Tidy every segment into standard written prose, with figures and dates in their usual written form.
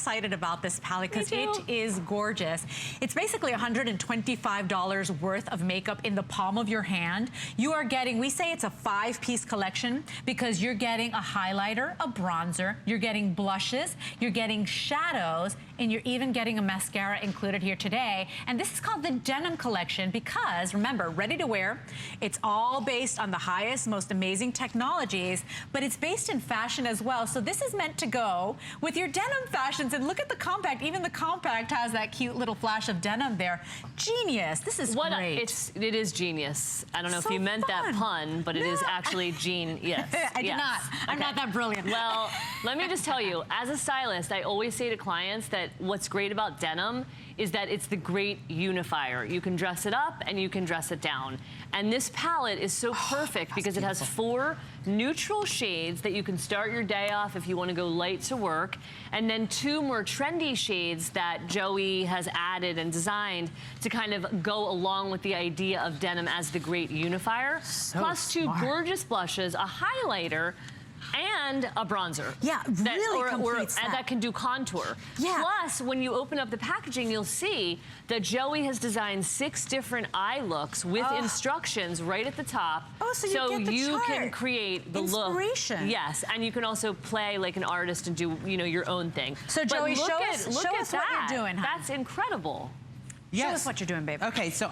excited about this palette because it is gorgeous. It's basically $125 worth of makeup in the palm of your hand. You are getting, we say it's a 5-piece collection because you're getting a highlighter, a bronzer, you're getting blushes, you're getting shadows, and you're even getting a mascara included here today. And this is called the Denim Collection because, remember, ready to wear. It's all based on the highest, most amazing technologies, but it's based in fashion as well. So this is meant to go with your denim fashions. And look at the compact. Even the compact has that cute little flash of denim there. Genius. This is great. It is genius. I don't know if you meant that pun, but it is actually genius. I did not. I'm not that brilliant. Well, let me just tell you, as a stylist, I always say to clients that what's great about denim is that it's the great unifier. You can dress it up and you can dress it down. And this palette is so perfect because it has 4 neutral shades that you can start your day off if you want to go light to work, and then 2 more trendy shades that Joey has added and designed to kind of go along with the idea of denim as the great unifier. Plus 2 gorgeous blushes, a highlighter, and a bronzer. Yeah, really complete set. And that can do contour. Yeah. Plus, when you open up the packaging, you'll see that Joey has designed 6 different eye looks with instructions right at the top. Oh, so you can create the inspiration. Look. Yes, and you can also play like an artist and do, you know, your own thing. So Joey, show us what you're doing. That's incredible. Yes. Show us what you're doing, babe. Okay, so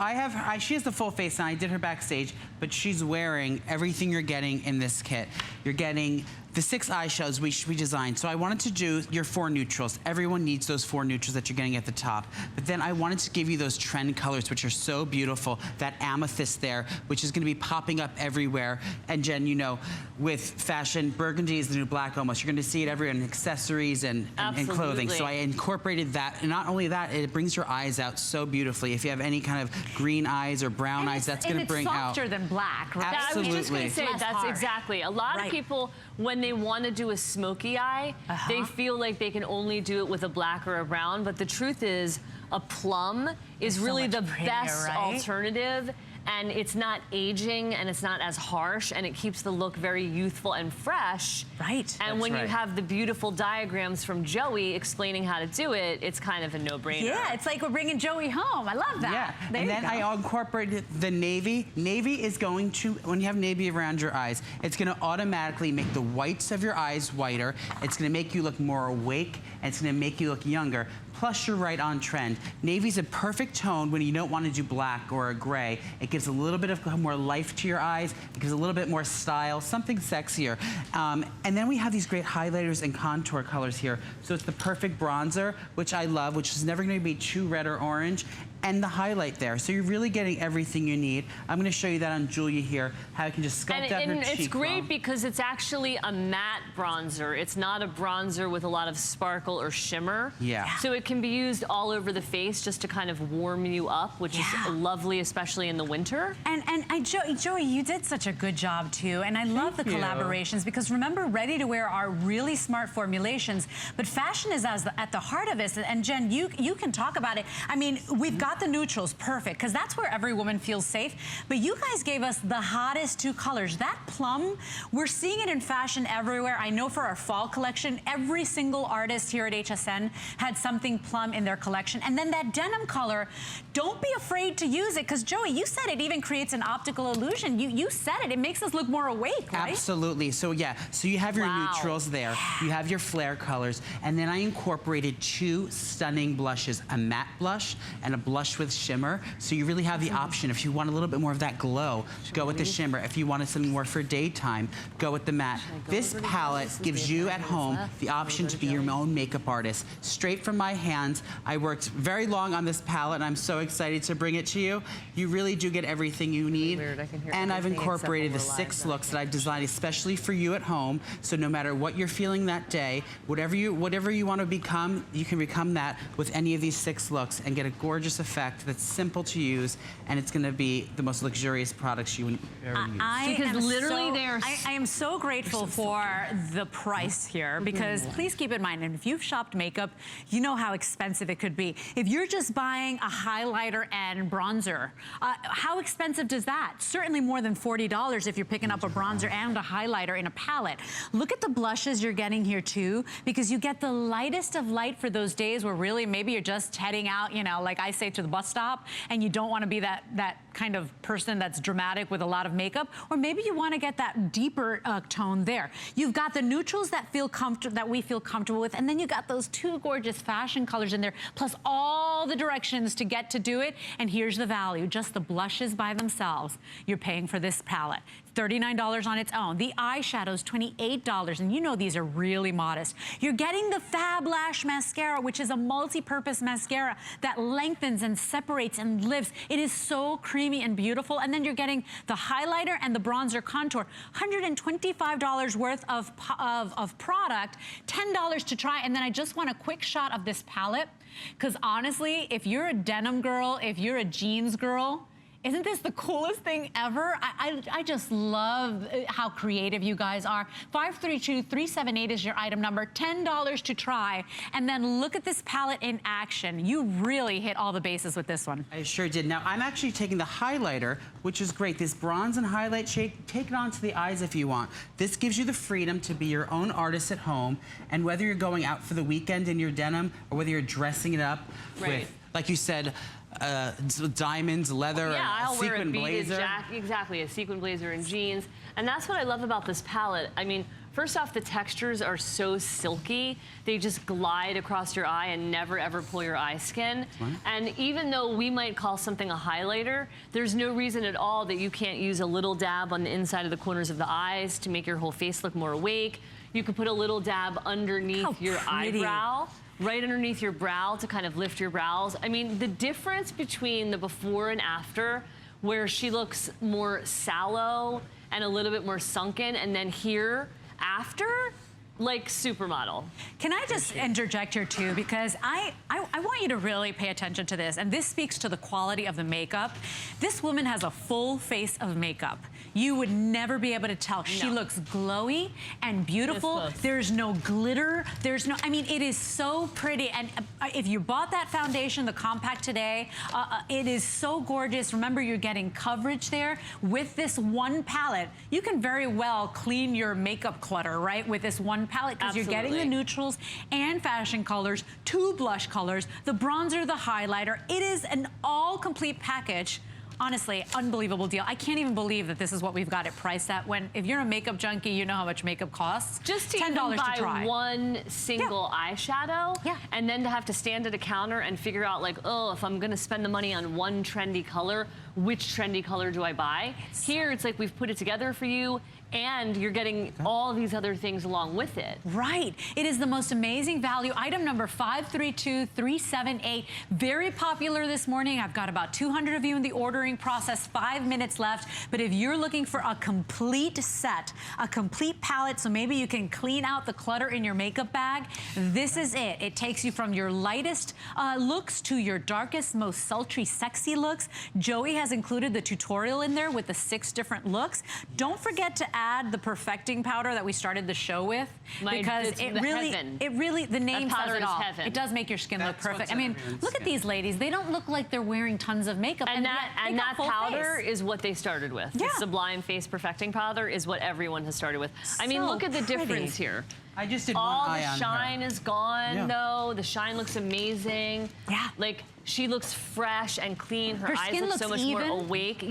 she has the full face, and I did her backstage, but she's wearing everything you're getting in this kit. You're getting the 6 eyeshadows we designed. So I wanted to do your 4 neutrals. Everyone needs those 4 neutrals that you're getting at the top. But then I wanted to give you those trend colors, which are so beautiful. That amethyst there, which is gonna be popping up everywhere. And Jen, you know, with fashion, burgundy is the new black almost. You're gonna see it everywhere in accessories and clothing. So I incorporated that. And not only that, it brings your eyes out so beautifully. If you have any kind of green eyes or brown eyes, that's gonna bring out. And it's softer than black, right? Absolutely. I was just gonna say, that's exactly. A lot of people, when they want to do a smoky eye, they feel like they can only do it with a black or a brown, but the truth is a plum is really the best alternative. And it's not aging, and it's not as harsh, and it keeps the look very youthful and fresh. Right. And when you have the beautiful diagrams from Joey explaining how to do it, it's kind of a no-brainer. Yeah, it's like we're bringing Joey home. I love that. Yeah, and then I incorporated the navy. Navy is going to, when you have navy around your eyes, it's gonna automatically make the whites of your eyes whiter. It's gonna make you look more awake, and it's gonna make you look younger. Plus, you're right on trend. Navy's a perfect tone when you don't want to do black or a gray. It gives a little bit of more life to your eyes. It gives a little bit more style, something sexier. And then we have these great highlighters and contour colors here. So it's the perfect bronzer, which I love, which is never going to be too red or orange. And the highlight there. So you're really getting everything you need. I'm gonna show you that on Julia here, how I can just sculpt out her cheekbone. And it's great because it's actually a matte bronzer. It's not a bronzer with a lot of sparkle or shimmer. Yeah. So it can be used all over the face just to kind of warm you up, which is lovely, especially in the winter. And Joey, you did such a good job too. And I love the collaborations because remember, ready to wear are really smart formulations, but fashion is at the heart of it. And Jen, you can talk about it. I mean, we've got the neutrals, perfect, because that's where every woman feels safe. But you guys gave us the hottest 2 colors. That plum, we're seeing it in fashion everywhere. I know for our fall collection, every single artist here at HSN had something plum in their collection. And then that denim color, don't be afraid to use it, because Joey, you said it even creates an optical illusion. You said it makes us look more awake, right? Absolutely. So yeah, so you have your neutrals there, you have your flare colors, and then I incorporated 2 stunning blushes, a matte blush and a blush with shimmer. So you really have the option. If you want a little bit more of that glow, go with the shimmer. If you wanted something more for daytime, go with the matte. This palette gives you at home the option to be your own makeup artist. Straight from my hands. I worked very long on this palette, and I'm so excited to bring it to you. You really do get everything you need. And I've incorporated the 6 looks that I've designed especially for you at home. So no matter what you're feeling that day, whatever you want to become, you can become that with any of these 6 looks and get a gorgeous effect effect that's simple to use, and it's going to be the most luxurious products you would ever use. I am so grateful for the price here, because please keep in mind, and if you've shopped makeup, you know how expensive it could be. If you're just buying a highlighter and bronzer, how expensive does that? Certainly more than $40 if you're picking up a bronzer and a highlighter in a palette. Look at the blushes you're getting here too, because you get the lightest of light for those days where really maybe you're just heading out, you know, like I say, to the bus stop, and you don't want to be that kind of person that's dramatic with a lot of makeup, or maybe you want to get that deeper tone there. You've got the neutrals that we feel comfortable with, and then you got those two gorgeous fashion colors in there, plus all the directions to get to do it. And here's the value: just the blushes by themselves, you're paying for this palette $39 on its own. The eyeshadows, $28, and you know these are really modest. You're getting the Fab Lash Mascara, which is a multi-purpose mascara that lengthens and separates and lifts. It is so creamy and beautiful. And then you're getting the highlighter and the bronzer contour. $125 worth of product, $10 to try. And then I just want a quick shot of this palette, because honestly, if you're a denim girl, if you're a jeans girl, isn't this the coolest thing ever? I just love how creative you guys are. 532-378 is your item number, $10 to try. And then look at this palette in action. You really hit all the bases with this one. I sure did. Now, I'm actually taking the highlighter, which is great. This bronze and highlight shade, take it onto the eyes if you want. This gives you the freedom to be your own artist at home. And whether you're going out for the weekend in your denim, or whether you're dressing it up with, like you said, diamonds, leather, I'll wear a beaded blazer. Exactly, a sequin blazer and jeans. And that's what I love about this palette. I mean, first off, the textures are so silky. They just glide across your eye and never ever pull your eye skin. And even though we might call something a highlighter, there's no reason at all that you can't use a little dab on the inside of the corners of the eyes to make your whole face look more awake. You could put a little dab underneath your eyebrow, right underneath your brow, to kind of lift your brows. I mean, the difference between the before and after, where she looks more sallow and a little bit more sunken, and then here, after, like supermodel. Can I just interject here too, because I want you to really pay attention to this, and this speaks to the quality of the makeup. This woman has a full face of makeup. You would never be able to tell. She looks glowy and beautiful. There's no glitter. There's no, I mean, it is so pretty. And if you bought that foundation, the compact today, it is so gorgeous. Remember, you're getting coverage there. With this one palette, you can very well clean your makeup clutter, right, with this one palette, because you're getting the neutrals and fashion colors, two blush colors, the bronzer, the highlighter. It is an all-complete package. Honestly, unbelievable deal. I can't even believe that this is what we've got it priced at, when if you're a makeup junkie, you know how much makeup costs. Just to even buy one single eyeshadow, and then to have to stand at a counter and figure out, like, oh, if I'm gonna spend the money on one trendy color, which trendy color do I buy? Here, it's like we've put it together for you, and you're getting all these other things along with it. Right. It is the most amazing value. Item number 532-378. Very popular this morning. I've got about 200 of you in the ordering process, 5 minutes left. But if you're looking for a complete set, a complete palette, so maybe you can clean out the clutter in your makeup bag, this is it. It takes you from your lightest looks to your darkest, most sultry, sexy looks. Joey has included the tutorial in there with the 6 different looks. Don't forget to add the perfecting powder that we started the show with, because it really, the name says it all. It does make your skin look perfect. I mean, look at these ladies. They don't look like they're wearing tons of makeup. And that powder is what they started with. The Sublime Face Perfecting Powder is what everyone has started with. I mean, look at the difference here. I just did all one eye on the shine her. is gone, though. The shine looks amazing. Like, she looks fresh and clean. Her eyes look so much more awake.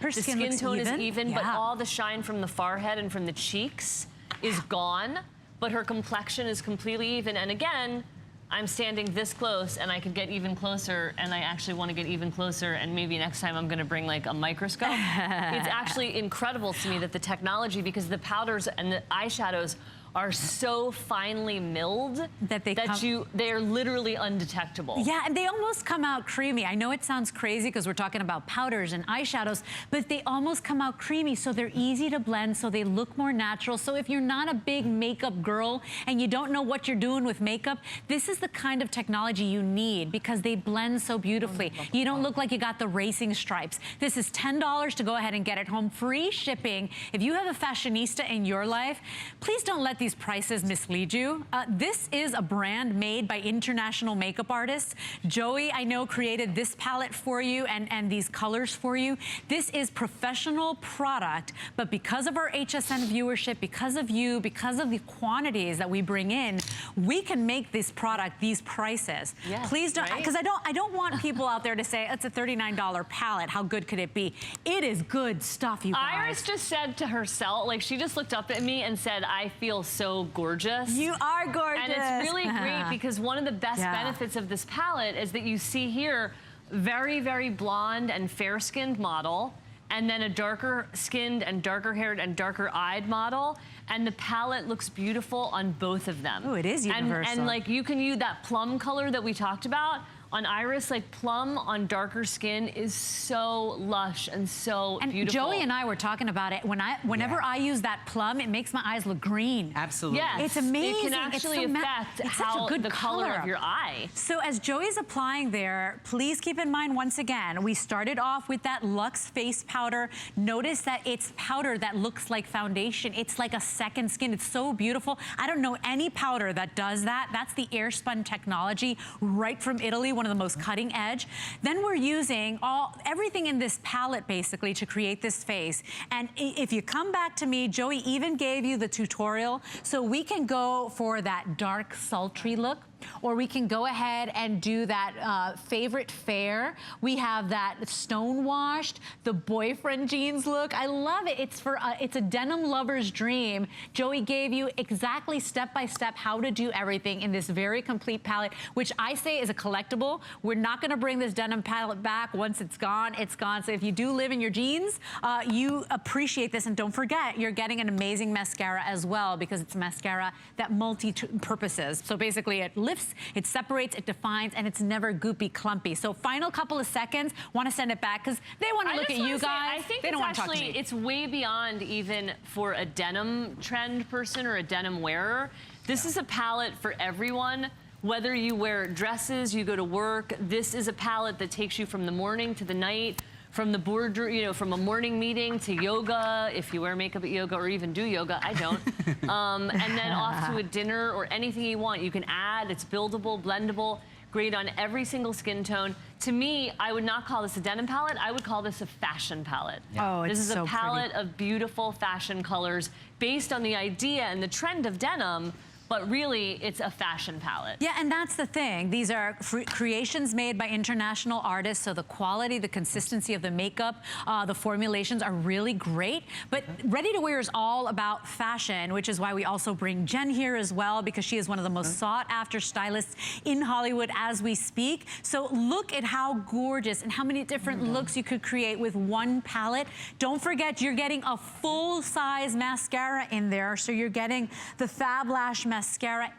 Her the skin tone is even, but all the shine from the forehead and from the cheeks is gone. But her complexion is completely even. And again, I'm standing this close, and I could get even closer, and I actually want to get even closer, and maybe next time I'm going to bring like a microscope. It's actually incredible to me that the technology, because the powders and the eyeshadows are so finely milled that they're literally undetectable. Yeah, and they almost come out creamy. I know it sounds crazy because we're talking about powders and eyeshadows, but they almost come out creamy, so they're easy to blend, so they look more natural. So if you're not a big makeup girl and you don't know what you're doing with makeup, this is the kind of technology you need because they blend so beautifully. You don't look like you got the racing stripes. This is $10 to go ahead and get it home. Free shipping. If you have a fashionista in your life, please don't let these prices mislead you. This is a brand made by international makeup artists. Joey, I know, created this palette for you and these colors for you. This is professional product, but because of our HSN viewership, because of you, because of the quantities that we bring in, we can make this product these prices. Yeah, please don't, because I don't want people out there to say it's a $39 palette. How good could it be? It is good stuff, you guys. Iris just said to herself, like she just looked up at me and said, I feel so gorgeous. You are gorgeous. And it's really great because one of the best benefits of this palette is that you see here, very, very blonde and fair-skinned model, and then a darker skinned and darker haired and darker eyed model. And the palette looks beautiful on both of them. Oh, it is universal. And like you can use that plum color that we talked about. On Iris, like plum on darker skin is so lush and so beautiful. Joey and I were talking about it. Whenever I use that plum, it makes my eyes look green. Absolutely. Yes, it's amazing. It can actually affect how the color of your eye. So as Joey's applying there, please keep in mind once again, we started off with that Luxe face powder. Notice that it's powder that looks like foundation. It's like a second skin. It's so beautiful. I don't know any powder that does that. That's the air spun technology right from Italy. One of the most cutting edge. Then we're using everything in this palette basically to create this face. And if you come back to me, Joey even gave you the tutorial, so we can go for that dark, sultry look. Or we can go ahead and do that favorite fair. We have that stone washed, the boyfriend jeans look. I love it. It's a denim lover's dream. Joey gave you exactly step by step how to do everything in this very complete palette, which I say is a collectible. We're not going to bring this denim palette back. Once it's gone, it's gone. So if you do live in your jeans, you appreciate this. And don't forget, you're getting an amazing mascara as well because it's mascara that multi-purposes. So basically it lifts, it separates, it defines, and it's never goopy, clumpy. So final couple of seconds, want to send it back because they want to look at you guys. I think they don't want to talk to me. It's way beyond even for a denim trend person or a denim wearer. This is a palette for everyone. Whether you wear dresses, you go to work, this is a palette that takes you from the morning to the night, from the boardroom, you know, from a morning meeting to yoga, if you wear makeup at yoga or even do yoga, I don't. And then off to a dinner or anything you want. You can add, it's buildable, blendable, great on every single skin tone. To me, I would not call this a denim palette, I would call this a fashion palette. Yeah. Oh, it's this is so a palette pretty. of beautiful fashion colors based on the idea and the trend of denim, but really, it's a fashion palette. Yeah, and that's the thing. These are creations made by international artists, so the quality, the consistency of the makeup, the formulations are really great. But ready to wear is all about fashion, which is why we also bring Jen here as well, because she is one of the most sought after stylists in Hollywood as we speak. So look at how gorgeous and how many different looks you could create with one palette. Don't forget, you're getting a full-size mascara in there, so you're getting the Fab Lash mascara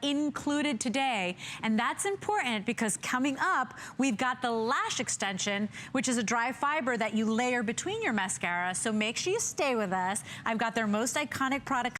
included today. And that's important because coming up, we've got the lash extension, which is a dry fiber that you layer between your mascara. So make sure you stay with us. I've got their most iconic product